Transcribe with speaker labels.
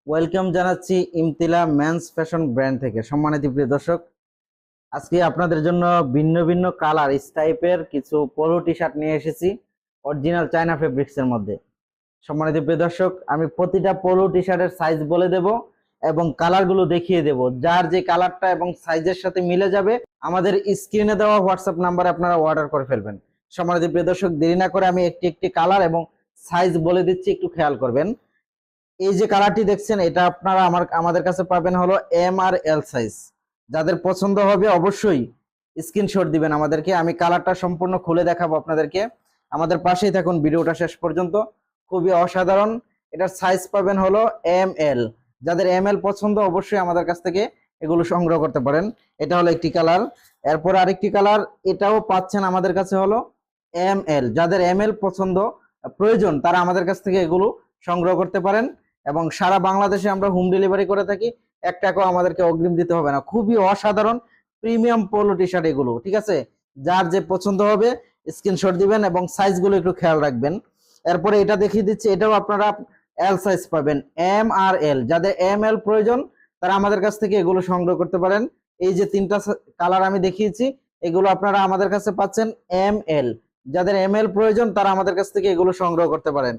Speaker 1: Welcome জানাচ্ছি ইমতিলা men's fashion brand থেকে। সম্মানিত প্রিয় দর্শক, আজকে আপনাদের জন্য ভিন্ন ভিন্ন কালার টাইপের কিছু পোলো টি শার্ট নিয়ে এসেছি অরিজিনাল চায়না ফেব্রিক্স এর মধ্যে। সম্মানিত প্রিয় দর্শক, আমি প্রতিটা পোলো টি শার্টের সাইজ বলে দেব এবং কালারগুলো দেখিয়ে দেব। যার যে কালারটা এবং সাইজের সাথে মিলে যাবে আমাদের স্ক্রিনে দেওয়া হোয়াটসঅ্যাপ নাম্বারে আপনারা অর্ডার করে ফেলবেন। সম্মানিত প্রিয় দর্শক, দেরি না করে আমি একটি একটি কালার এবং সাইজ বলে দিচ্ছি, একটু খেয়াল করবেন। এই যে কালারটি দেখছেন, এটা আপনারা আমাদের কাছে পাবেন হলো এম আর এল সাইজ। যাদের পছন্দ হবে অবশ্যই স্ক্রিনশট দিবেন আমাদেরকে। আমি কালারটা সম্পূর্ণ খুলে দেখাবো আপনাদেরকে। আমাদের পাশেই থাকুন ভিডিওটা শেষ পর্যন্ত। খুবই অসাধারণ। এটার সাইজ পাবেন হলো এম এল। যাদের এম এল পছন্দ অবশ্যই আমাদের কাছ থেকে এগুলো সংগ্রহ করতে পারেন। এটা হলো একটি কালার। এরপর আরেকটি কালার, এটাও পাচ্ছেন আমাদের কাছে হলো এম এল। যাদের এম এল পছন্দ প্রয়োজন তারা আমাদের কাছ থেকে এগুলো সংগ্রহ করতে পারেন এবং সারা বাংলাদেশে আমরা হোম ডেলিভারি করে থাকি। 1 টাকাও আমাদেরকে অগ্রিম দিতে হবে না। খুবই অসাধারণ প্রিমিয়াম পোলো টি শার্ট এগুলো, ঠিক আছে? যার যে পছন্দ হবে স্ক্রিনশট দিবেন এবং সাইজগুলো একটু খেয়াল রাখবেন। এরপরে এটা দেখিয়ে দিচ্ছি, এটাও আপনারা এল সাইজ পাবেন, এম আর এল। যাদের এম এল প্রয়োজন তারা আমাদের কাছ থেকে এগুলো সংগ্রহ করতে পারেন। এই যে 3টা কালার আমি দেখিয়েছি, এগুলো আপনারা আমাদের কাছে পাচ্ছেন এম এল। যাদের এম এল প্রয়োজন তারা আমাদের কাছ থেকে এগুলো সংগ্রহ করতে পারেন।